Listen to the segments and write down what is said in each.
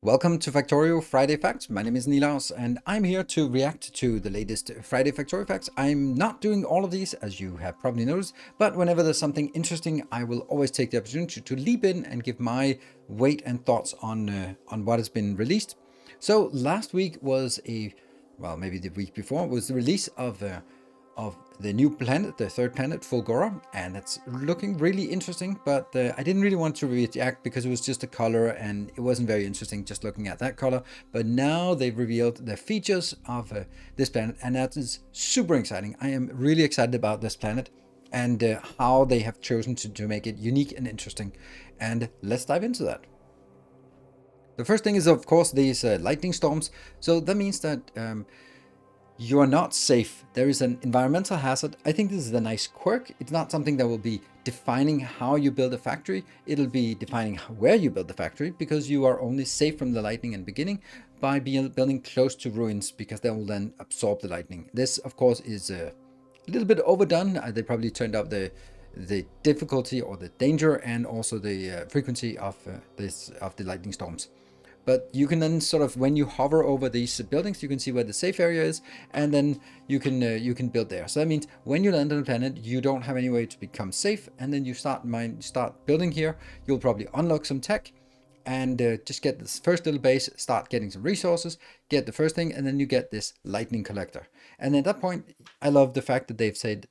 Welcome to Factorio Friday Facts. My name is Nilaus and I'm here to react to the latest Friday Factorio Facts. I'm not doing all of these, as you have probably noticed, but whenever there's something interesting, I will always take the opportunity to leap in and give my weight and thoughts on what has been released. So last week was maybe the week before, was the release of the new planet, the third planet, FULGORA, and it's looking really interesting, but I didn't really want to react because it was just a color and it wasn't very interesting just looking at that color. But now they've revealed the features of this planet, and that is super exciting. I am really excited about this planet and how they have chosen to make it unique and interesting. And let's dive into that. The first thing is, of course, these lightning storms. So that means that you are not safe. There is an environmental hazard. I think this is a nice quirk. It's not something that will be defining how you build a factory. It'll be defining where you build the factory, because you are only safe from the lightning in the beginning by building close to ruins, because they will then absorb the lightning. This, of course, is a little bit overdone. They probably turned up the difficulty or the danger and also the frequency of the lightning storms. But you can then sort of, when you hover over these buildings, you can see where the safe area is, and then you can build there. So that means when you land on a planet, you don't have any way to become safe, and then you start building here. You'll probably unlock some tech, and just get this first little base, start getting some resources, get the first thing, and then you get this lightning collector. And at that point, I love the fact that they've said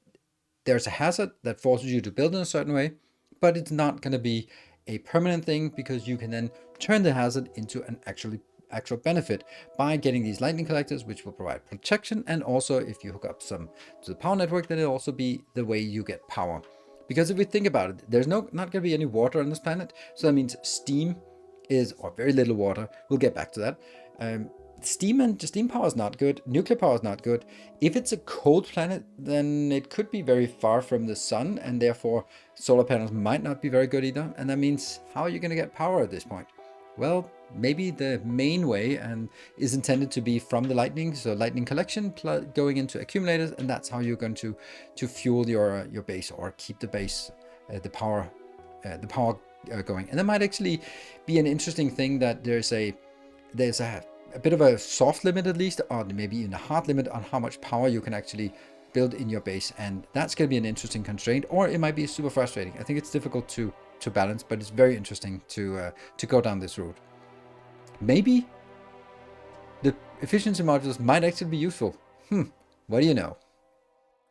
there's a hazard that forces you to build in a certain way, but it's not going to be a permanent thing, because you can then turn the hazard into an actual benefit by getting these lightning collectors, which will provide protection. And also, if you hook up some to the power network, then it'll also be the way you get power. Because if we think about it, there's not going to be any water on this planet, so that means steam is, or very little water. We'll get back to that. Steam power is not good. Nuclear power is not good. If it's a cold planet, then it could be very far from the sun, and therefore solar panels might not be very good either. And that means, how are you going to get power at this point? Well, maybe the main way and is intended to be from the lightning, so lightning collection going into accumulators, and that's how you're going to fuel your base, or keep the base, the power going. And that might actually be an interesting thing, that there's a bit of a soft limit, at least, or maybe even a hard limit on how much power you can actually build in your base. And that's going to be an interesting constraint, or it might be super frustrating. I think it's difficult to balance, but it's very interesting to go down this route. Maybe the efficiency modules might actually be useful. What do you know?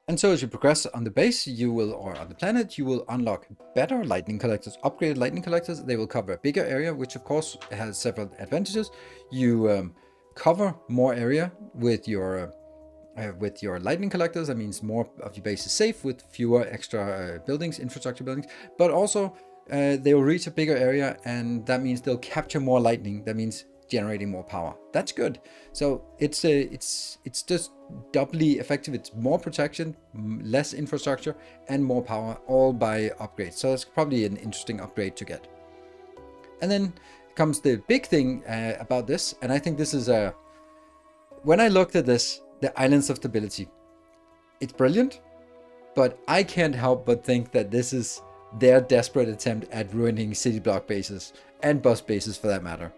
And so as you progress on the base, or on the planet, you will unlock better lightning collectors, upgraded lightning collectors. They will cover a bigger area, which of course has several advantages. You cover more area with your lightning collectors. That means more of your base is safe with fewer extra buildings, infrastructure buildings, but also they will reach a bigger area, and that means they'll capture more lightning. That means generating more power. That's good. So it's just doubly effective. It's more protection, less infrastructure, and more power, all by upgrades. So that's probably an interesting upgrade to get. And then comes the big thing about this, and I think this is when I looked at this, the Islands of Stability. It's brilliant, but I can't help but think that this is their desperate attempt at ruining city block bases, and bus bases for that matter.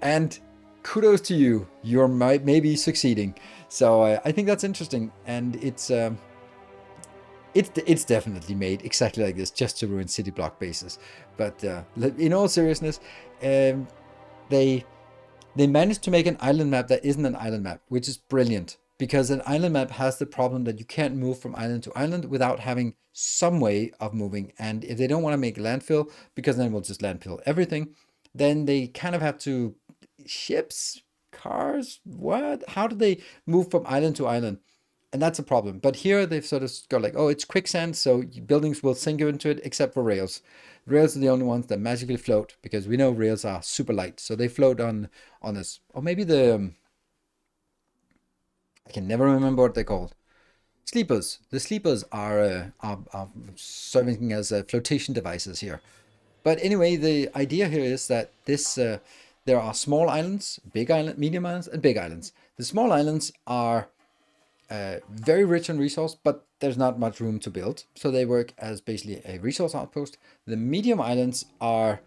And kudos to you, you're maybe succeeding. So I think that's interesting, and it's definitely made exactly like this, just to ruin city block bases. But in all seriousness, they managed to make an island map that isn't an island map, which is brilliant, because an island map has the problem that you can't move from island to island without having some way of moving. And if they don't want to make landfill, because then we'll just landfill everything, then they kind of have to, ships, cars, how do they move from island to island? And that's a problem. But here they've sort of got like, oh, it's quicksand, so buildings will sink into it, except for rails. Rails are the only ones that magically float, because we know rails are super light, so they float on this. Or maybe I can never remember what they're called. Sleepers. The sleepers are serving as flotation devices here. But anyway, the idea here is that there are small islands, big island, medium islands, and big islands. The small islands are very rich on resource, but there's not much room to build, so they work as basically a resource outpost. The medium islands are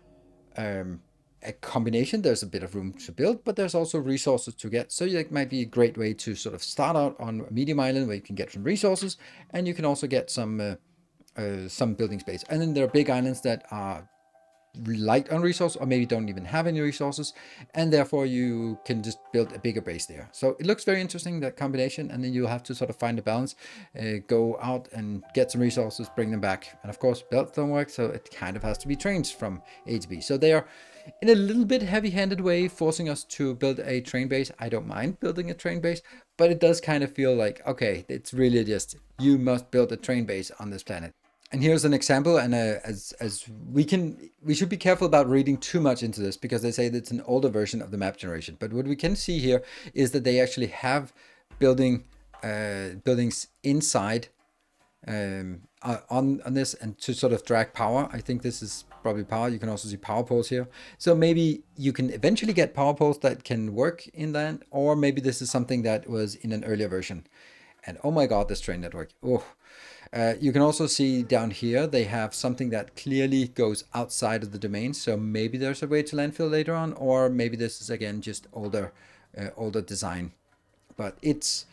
a combination. There's a bit of room to build, but there's also resources to get. So it might be a great way to sort of start out on a medium island where you can get some resources, and you can also get some building space. And then there are big islands that are light on resource, or maybe don't even have any resources, and therefore you can just build a bigger base there. So it looks very interesting, that combination, and then you'll have to sort of find a balance, go out and get some resources, bring them back, and of course belts don't work, so it kind of has to be trains from A to B. So they are in a little bit heavy-handed way forcing us to build a train base. I don't mind building a train base, but it does kind of feel like, okay, it's really just, you must build a train base on this planet. And here's an example, and as we should be careful about reading too much into this, because they say that it's an older version of the map generation. But what we can see here is that they actually have buildings inside on this, and to sort of drag power. I think this is probably power. You can also see power poles here. So maybe you can eventually get power poles that can work in that, or maybe this is something that was in an earlier version. And oh my god, this train network. Oh. You can also see down here they have something that clearly goes outside of the domain, so maybe there's a way to landfill later on, or maybe this is again just older design. But it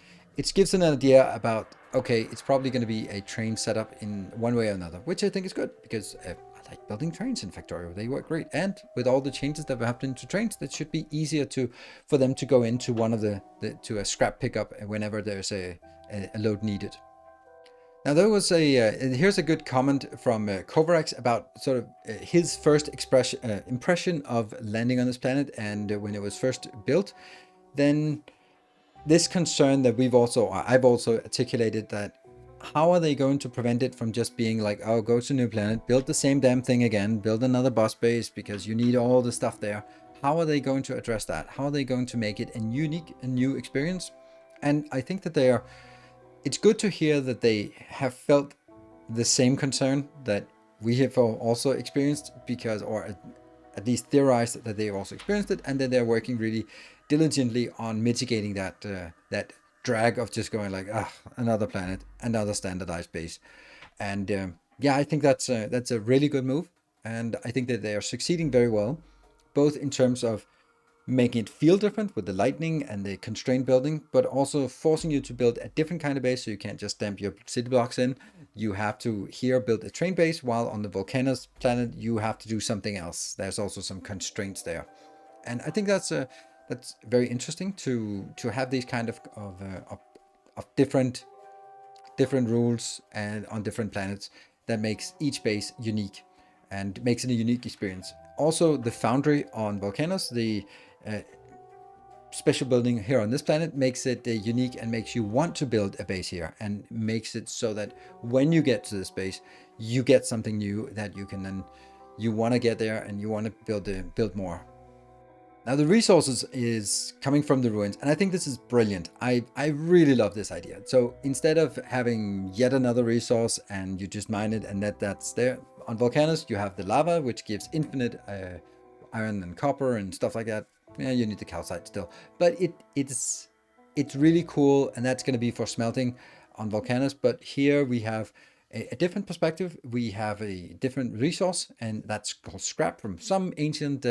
gives an idea about, okay, it's probably going to be a train setup in one way or another, which I think is good, because I like building trains in Factorio. They work great, and with all the changes that have happened to trains, that should be easier for them to go into one of to a scrap pickup whenever there's a load needed. Now there was here's a good comment from Coverx about sort of his first impression of landing on this planet, and when it was first built. Then this concern that I've also articulated, that how are they going to prevent it from just being like, oh, go to a new planet, build the same damn thing again, build another boss base because you need all the stuff there. How are they going to address that? How are they going to make it a unique and new experience? And I think that it's good to hear that they have felt the same concern that we have also experienced, or at least theorized that they've also experienced it, and that they're working really diligently on mitigating that drag of just going like, another planet, another standardized base. And yeah, I think that's a really good move, and I think that they are succeeding very well, both in terms of making it feel different with the lightning and the constrained building, but also forcing you to build a different kind of base, so you can't just dump your city blocks in. You have to here build a train base, while on the Volcanoes planet you have to do something else. There's also some constraints there, and I think that's very interesting to have these kind of different rules and on different planets, that makes each base unique and makes it a unique experience. Also, the foundry on Volcanoes, the special building here on this planet, makes it unique and makes you want to build a base here, and makes it so that when you get to this base, you get something new that you can then, you want to get there and you want to build more. Now the resources is coming from the ruins, and I think this is brilliant. I really love this idea. So instead of having yet another resource and you just mine it and that's there, on Volcanoes you have the lava, which gives infinite iron and copper and stuff like that. Yeah, you need the calcite still, but it's really cool, and that's going to be for smelting on Volcanoes. But here we have a different perspective. We have a different resource, and that's called scrap from some ancient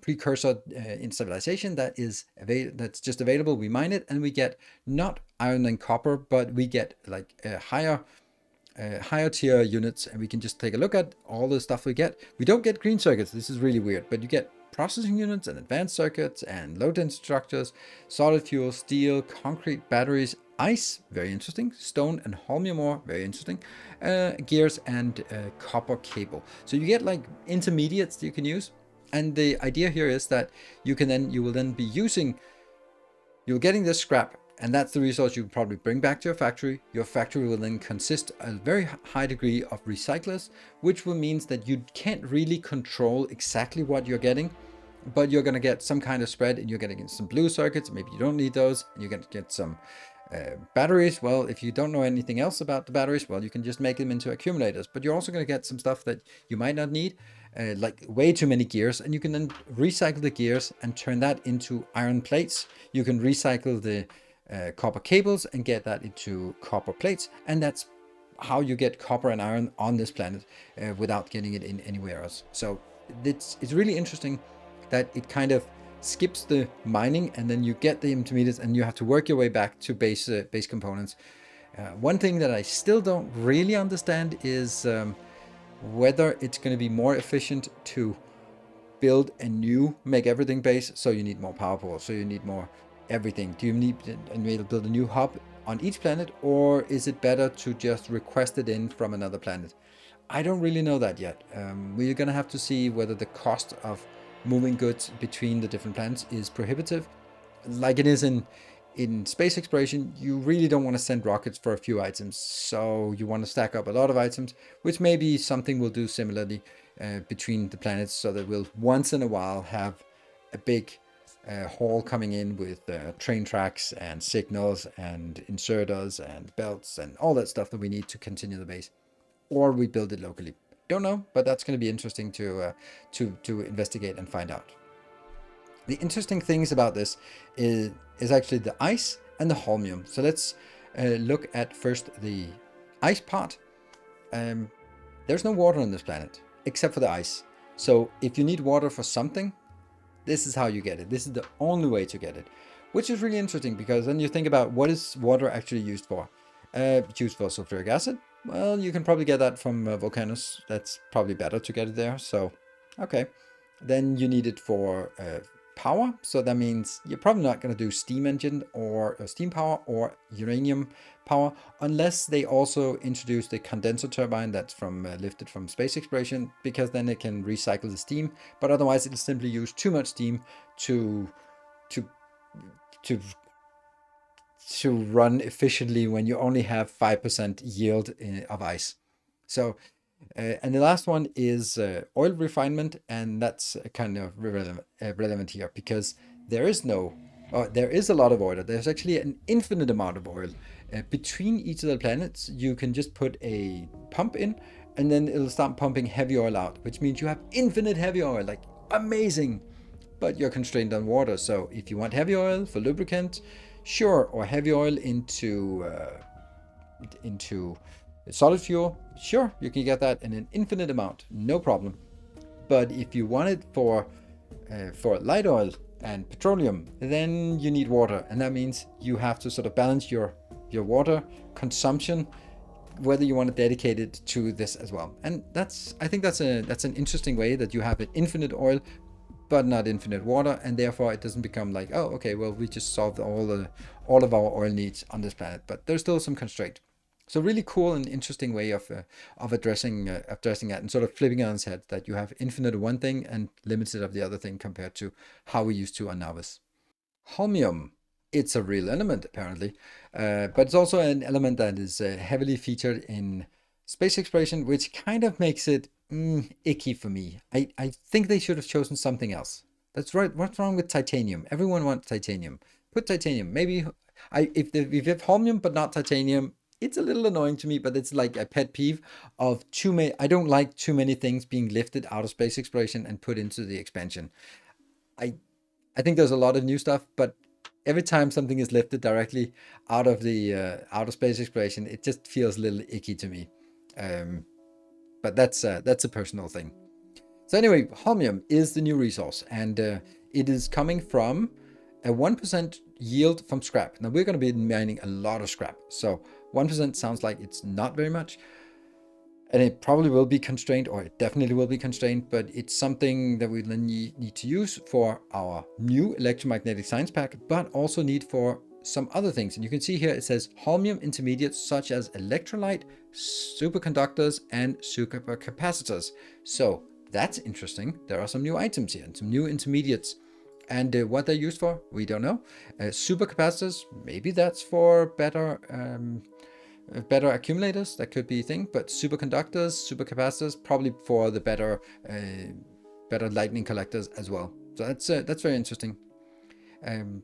precursor in civilization that's just available. We mine it, and we get not iron and copper, but we get like higher tier units, and we can just take a look at all the stuff we get. We don't get green circuits. This is really weird, but you get processing units and advanced circuits and low density structures, solid fuel, steel, concrete, batteries, ice, very interesting, stone and holmium ore, very interesting, gears, and copper cable. So you get like intermediates that you can use. And the idea here is that you're getting this scrap, and that's the resource you probably bring back to your factory. Your factory will then consist a very high degree of recyclers, which will mean that you can't really control exactly what you're getting, but you're going to get some kind of spread, and you're going to get some blue circuits. Maybe you don't need those, and you're going to get some batteries. Well, if you don't know anything else about the batteries, well, you can just make them into accumulators, but you're also going to get some stuff that you might not need, like way too many gears, and you can then recycle the gears and turn that into iron plates. You can recycle the copper cables and get that into copper plates, and that's how you get copper and iron on this planet without getting it in anywhere else. So it's really interesting that it kind of skips the mining, and then you get the intermediates, and you have to work your way back to base components. One thing that I still don't really understand is whether it's going to be more efficient to build a new make everything base, so you need more power pools, so you need more everything. Do you need to build a new hub on each planet, or is it better to just request it in from another planet? I don't really know that yet. We're going to have to see whether the cost of moving goods between the different planets is prohibitive. Like it is in space exploration, you really don't want to send rockets for a few items, so you want to stack up a lot of items, which maybe something we'll do similarly between the planets, so that we'll once in a while have a big haul coming in with train tracks and signals and inserters and belts and all that stuff that we need to continue the base, or we build it locally. Don't know, but that's going to be interesting to investigate and find out. The interesting things about this is actually the ice and the holmium. So let's look at first the ice part. There's no water on this planet except for the ice. So if you need water for something, this is how you get it. This is the only way to get it, which is really interesting, because then you think about what is water actually used for. It's used for sulfuric acid. Well, you can probably get that from volcanoes. That's probably better to get it there. So, okay. Then you need it for power. So that means you're probably not going to do steam engine or steam power or uranium power, unless they also introduce the condenser turbine that's from lifted from space exploration, because then it can recycle the steam. But otherwise, it'll simply use too much steam to run efficiently when you only have 5% yield of ice. So, and the last one is oil refinement, and that's kind of relevant here, because there is a lot of oil. There's actually an infinite amount of oil. Between each of the planets, you can just put a pump in, and then it'll start pumping heavy oil out, which means you have infinite heavy oil, like amazing. But you're constrained on water. So if you want heavy oil for lubricant, sure, or heavy oil into solid fuel, sure, you can get that in an infinite amount, no problem. But if you want it for light oil and petroleum, then you need water, and that means you have to sort of balance your water consumption, whether you want to dedicate it to this as well. And I think that's an interesting way, that you have an infinite oil but not infinite water, and therefore it doesn't become like, oh, okay, well, we just solved all of our oil needs on this planet, but there's still some constraint. So really cool and interesting way of addressing that, and sort of flipping it on its head, that you have infinite of one thing and limited of the other thing, compared to how we used to on Navis. Holmium, it's a real element apparently, but it's also an element that is heavily featured in space exploration, which kind of makes it icky for me. I think they should have chosen something else. That's right. What's wrong with titanium? Everyone wants titanium. Put titanium. Maybe if you have holmium but not titanium, it's a little annoying to me, but it's like a pet peeve of too many. I don't like too many things being lifted out of space exploration and put into the expansion. I think there's a lot of new stuff, but every time something is lifted directly out of the outer space exploration, it just feels a little icky to me. But that's a personal thing. So anyway, holmium is the new resource, and it is coming from a 1% yield from scrap. Now we're going to be mining a lot of scrap, so 1% sounds like it's not very much, and it probably will be constrained, or it definitely will be constrained, but it's something that we need to use for our new electromagnetic science pack, but also need for some other things. And you can see here it says holmium intermediates such as electrolyte, superconductors, and supercapacitors. So that's interesting. There are some new items here and some new intermediates. And what they're used for, we don't know. Supercapacitors, maybe that's for better accumulators. That could be a thing. But superconductors, supercapacitors, probably for the better lightning collectors as well. So that's very interesting. And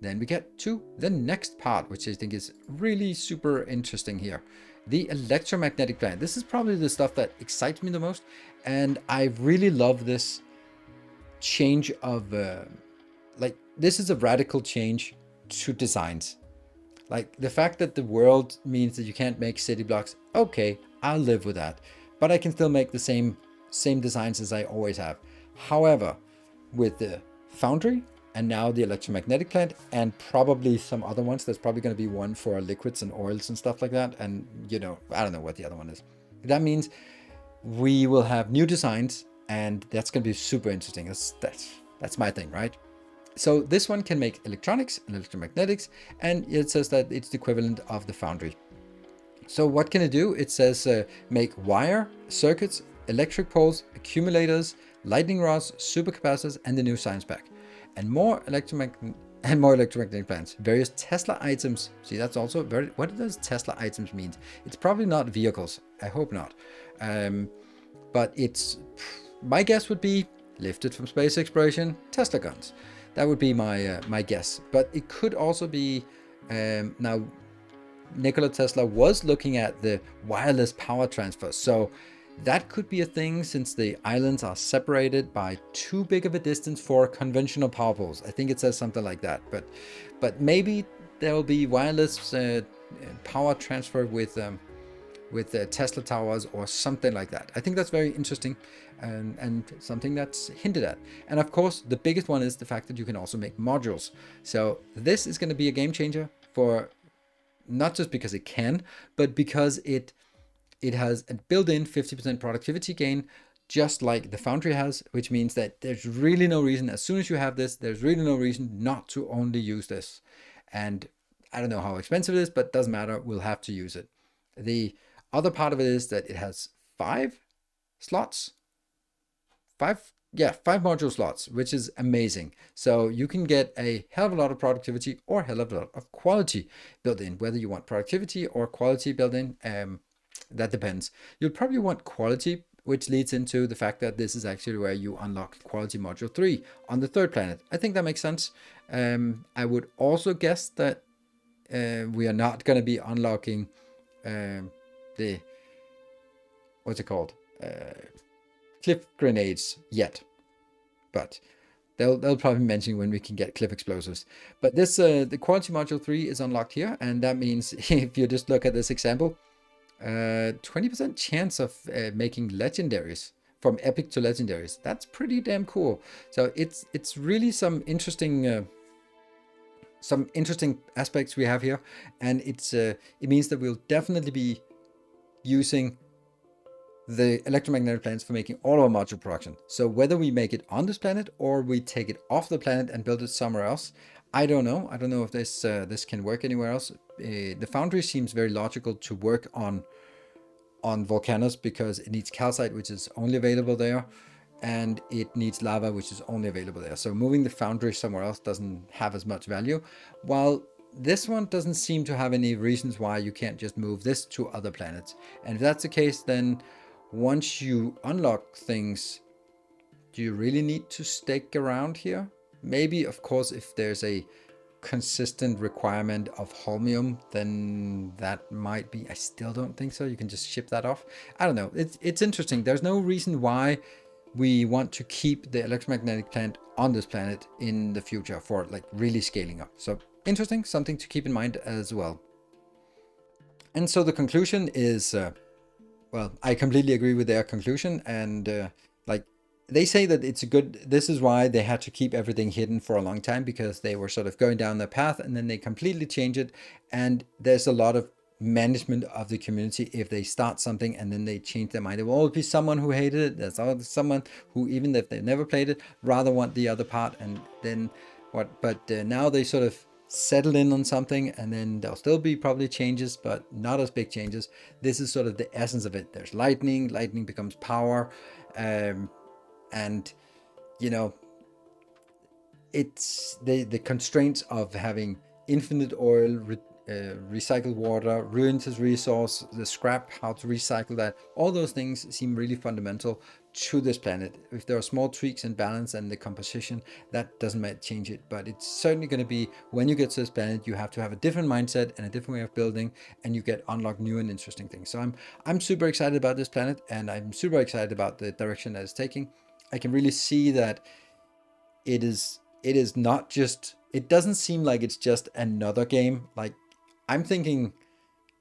then we get to the next part, which I think is really super interesting here. The electromagnetic planet. This is probably the stuff that excites me the most. And I really love this change of, this is a radical change to designs. Like the fact that the world means that you can't make city blocks. Okay, I'll live with that. But I can still make the same designs as I always have. However, with the foundry, and now the electromagnetic plant, and probably some other ones. There's probably going to be one for liquids and oils and stuff like that. And, you know, I don't know what the other one is. That means we will have new designs, and that's going to be super interesting. That's my thing, right? So this one can make electronics and electromagnetics, and it says that it's the equivalent of the foundry. So what can it do? It says make wire, circuits, electric poles, accumulators, lightning rods, supercapacitors, and the new science pack. And more electromagnetic plants. Various Tesla items. See, that's also very... What does Tesla items mean? It's probably not vehicles. I hope not. But it's... My guess would be lifted from space exploration, Tesla guns. That would be my my guess. But it could also be... now, Nikola Tesla was looking at the wireless power transfer. So that could be a thing, since the islands are separated by too big of a distance for conventional power poles. I think it says something like that. But maybe there will be wireless power transfer with Tesla towers or something like that. I think that's very interesting, and something that's hinted at. And of course, the biggest one is the fact that you can also make modules. So this is going to be a game changer, for not just because it can, but because it has a built-in 50% productivity gain, just like the foundry has, which means that there's really no reason, as soon as you have this, there's really no reason not to only use this. And I don't know how expensive it is, but it doesn't matter, we'll have to use it. The other part of it is that it has 5 slots. 5 module slots, which is amazing. So you can get a hell of a lot of productivity or a hell of a lot of quality built in. Whether you want productivity or quality built in, that depends. You'll probably want quality, which leads into the fact that this is actually where you unlock quality module 3 on the 3rd planet. I think that makes sense. I would also guess that we are not going to be unlocking the, what's it called? Cliff grenades yet, but they'll probably mention when we can get cliff explosives. But this the quality module 3 is unlocked here, and that means if you just look at this example, 20% chance of making legendaries, from epic to legendaries. That's pretty damn cool. So it's really some interesting aspects we have here, and it means that we'll definitely be using the electromagnetic plants for making all our module production. So whether we make it on this planet or we take it off the planet and build it somewhere else, I don't know. I don't know if this can work anywhere else. The foundry seems very logical to work on volcanoes, because it needs calcite, which is only available there, and it needs lava, which is only available there. So moving the foundry somewhere else doesn't have as much value, while this one doesn't seem to have any reasons why you can't just move this to other planets. And if that's the case, then once you unlock things, do you really need to stick around here? Maybe, of course, if there's a consistent requirement of holmium, then that might be... I still don't think so. You can just ship that off. I don't know. It's interesting. There's no reason why we want to keep the electromagnetic plant on this planet in the future for like really scaling up. So interesting, something to keep in mind as well. And so the conclusion is... well, I completely agree with their conclusion, and like they say that it's a good... This is why they had to keep everything hidden for a long time, because they were sort of going down their path, and then they completely change it. And there's a lot of management of the community if they start something and then they change their mind. There will always be someone who hated it. There's always someone who, even if they've never played it, rather want the other part. And then what? But now they sort of settle in on something, and then there'll still be probably changes, but not as big changes. This is sort of the essence of it. There's lightning becomes power, and you know, it's the constraints of having infinite oil, recycled water, ruins as resource, the scrap, how to recycle that. All those things seem really fundamental to this planet. If there are small tweaks in balance and the composition, that doesn't change it, but it's certainly going to be, when you get to this planet, you have to have a different mindset and a different way of building, and you get unlocked new and interesting things. So I'm super excited about this planet, and I'm super excited about the direction that it's taking. I can really see that it is not just... It doesn't seem like it's just another game. Like, I'm thinking,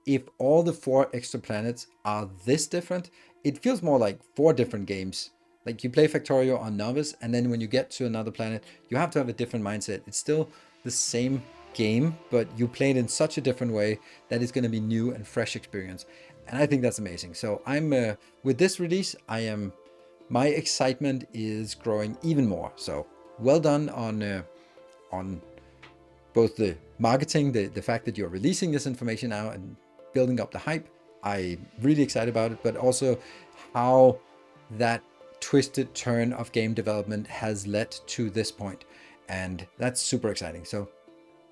if all the 4 extra planets are this different, it feels more like 4 different games Like you play Factorio on novice, and then when you get to another planet, you have to have a different mindset. It's still the same game, but you play it in such a different way that it's going to be new and fresh experience. And I think that's amazing. So I'm with this release, my excitement is growing even more. So well done on both the marketing, the fact that you're releasing this information now and building up the hype. I'm really excited about it, but also how that twisted turn of game development has led to this point. And that's super exciting. So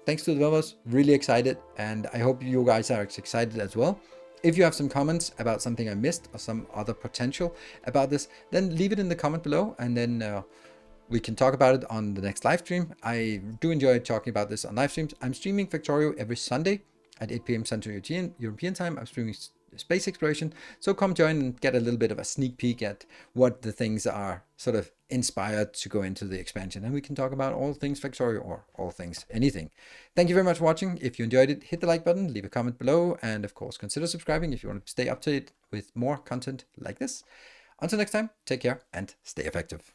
thanks to the developers, really excited. And I hope you guys are excited as well. If you have some comments about something I missed or some other potential about this, then leave it in the comment below, and then we can talk about it on the next live stream. I do enjoy talking about this on live streams. I'm streaming Factorio every Sunday at 8 p.m. Central European time. I'm streaming space exploration. So come join and get a little bit of a sneak peek at what the things are sort of inspired to go into the expansion. And we can talk about all things Factorio or all things anything. Thank you very much for watching. If you enjoyed it, hit the like button, leave a comment below, and of course, consider subscribing if you want to stay up to date with more content like this. Until next time, take care and stay effective.